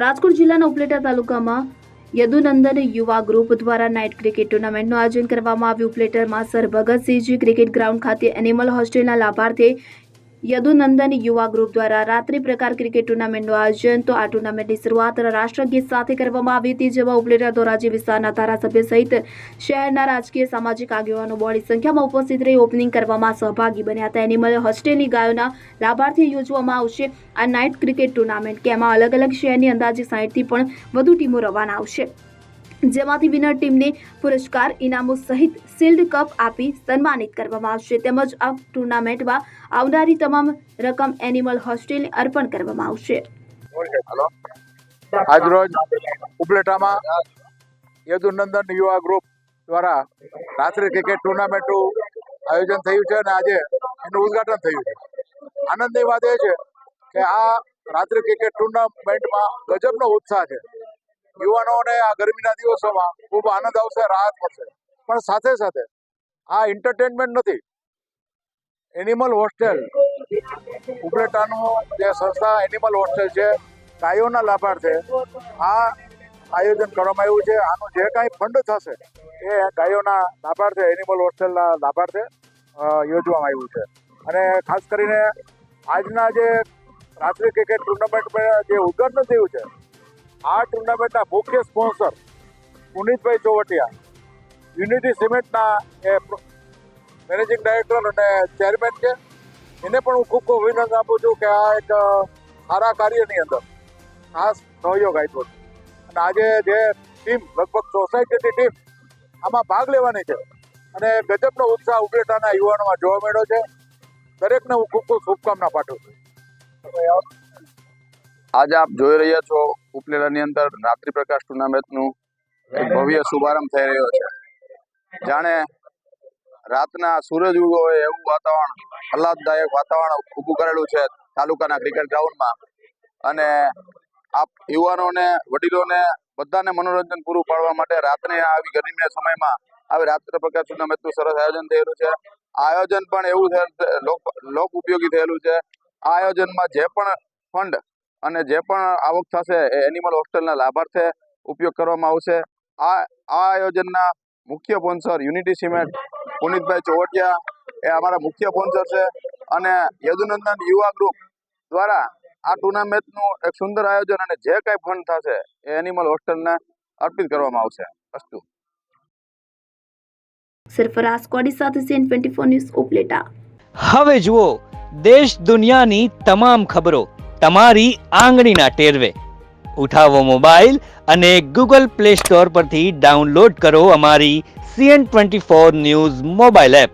રાજકોટ જિલ્લાના ઉપલેટા તાલુકામાં યદુનંદન યુવા ગ્રુપ દ્વારા નાઇટ ક્રિકેટ ટુર્નામેન્ટનું આયોજન કરવામાં આવ્યું. ઉપલેટામાં સર ભગતસિંહજી ક્રિકેટ ગ્રાઉન્ડ ખાતે એનિમલ હોસ્ટેલના લાભાર્થે યદુનંદન યુવા ગ્રુપ દ્વારા રાત્રિ પ્રકાર ક્રિકેટ ટુર્નામેન્ટનું આયોજન. તો આ ટુર્નામેન્ટની શરૂઆત રાષ્ટ્રગીત સાથે કરવામાં આવી હતી, જેમાં ઉપલેટા ધોરાજી વિસ્તારના ધારાસભ્ય સહિત શહેરના રાજકીય સામાજિક આગેવાનો મોટી સંખ્યામાં ઉપસ્થિત રહી ઓપનિંગ કરવામાં સહભાગી બન્યા હતા. એનિમલ હોસ્ટેલની ગાયોના લાભાર્થે યોજવામાં આવશે આ નાઇટ ક્રિકેટ ટુર્નામેન્ટ, કે એમાં અલગ અલગ શહેરની અંદાજે 60થી પણ વધુ ટીમો રવાના આવશે, જેમાંથી વિનર ટીમને પુરસ્કાર, ઇનામો સહિત શિલ્ડ કપ આપી સન્માનિત કરવામાં આવશે. તેમજ આ ટુર્નામેન્ટમાં આવનારી તમામ રકમ એનિમલ હોસ્ટેલને અર્પણ કરવામાં આવશે. આજરોજ ઉપલેટામાં યદુનંદન યુવા ગ્રુપ દ્વારા રાત્રિ ક્રિકેટ ટુર્નામેન્ટનું આયોજન થયું છે અને આજે એનું ઉદ્ઘાટન થયું છે. આનંદની વાત એ છે કે આ રાત્રિ ક્રિકેટ ટુર્નામેન્ટમાં ગજબનો ઉત્સાહ છે. યુવાનોને આ ગરમીના દિવસોમાં ખૂબ આનંદ આવશે, રાહત મળશે. પણ સાથે સાથે આ એન્ટરટેનમેન્ટ નથી. એનિમલ હોસ્ટેલ ઉપલેટાનું જે સંસ્થા એનિમલ હોસ્ટેલ છે, ગાયોના લાભાર્થે આ આયોજન કરવામાં આવ્યું છે. આનું જે કાંઈ ફંડ થશે એ ગાયોના લાભાર્થે, એનિમલ હોસ્ટેલના લાભાર્થે યોજવામાં આવ્યું છે. અને ખાસ કરીને આજના જે રાત્રિ ક્રિકેટ ટુર્નામેન્ટ જે ઉદ્ઘાટન થયું છે, આ ટુર્નામેન્ટના મુખ્ય સ્પોન્સર પુનિતભાઈ ચોવટિયા, યુનિટી સિમેન્ટના એ મેનેજિંગ ડાયરેક્ટર અને ચેરમેન છે. એને પણ હું ખૂબ ખૂબ અભિનંદન આપું છું કે આ એક સારા કાર્યની અંદર ખાસ સહયોગ આપ્યો છે. અને આજે જે ટીમ, લગભગ સોસાયટીની ટીમ આમાં ભાગ લેવાની છે અને ગજબનો ઉત્સાહ ઉપલેટાના યુવાનોમાં જોવા મળ્યો છે. દરેકને હું ખૂબ ખૂબ શુભકામના પાઠવું છું. આજે આપ જોઈ રહ્યા છો ઉપલેટાની અંદર રાત્રિ પ્રકાશ ટુર્નામેન્ટનું એક ભવ્ય શુભારંભ થઈ રહ્યો છે. જાણે રાતના સૂરજ ઉગો હોય એવું વાતાવરણ, આહલાદદાયક વાતાવરણ ઊભું કરેલું છે તાલુકાના ક્રિકેટ ગ્રાઉન્ડમાં. અને આપ યુવાનોને, વડીલોને બધાને મનોરંજન પૂરું પાડવા માટે રાત્રે આવી ગરમીના સમયમાં આવી રાત્રિ પ્રકાશ ટુર્નામેન્ટનું સરસ આયોજન થયેલું છે. આ આયોજન પણ એવું લોક ઉપયોગી થયેલું છે. આ આયોજનમાં જે પણ ફંડ અને જે પણ આવક થશે એ એનિમલ હોસ્ટેલના લાભાર્થે ઉપયોગ કરવામાં આવશે. આ આયોજનના મુખ્ય sponsor unity cement, Punitbhai Chovatiya એ અમારા મુખ્ય સ્પોન્સર છે. અને યદુનંદન યુવા ગ્રુપ દ્વારા આ ટુર્નામેન્ટનું એક સુંદર આયોજન અને જે કંઈ ફંડ થશે એ એનિમલ હોસ્ટેલને અર્પિત કરવામાં આવશે. અસ્તુ. સરફરાઝ કોડી સાથે CN24 ન્યૂઝ ઉપલેટા. હવે જુઓ દેશ દુનિયાની તમામ ખબરો તમારી આંગળીના ટેરવે. ઉઠાવો મોબાઈલ અને Google Play Store પરથી ડાઉનલોડ કરો અમારી CN24 ન્યૂઝ મોબાઈલ એપ.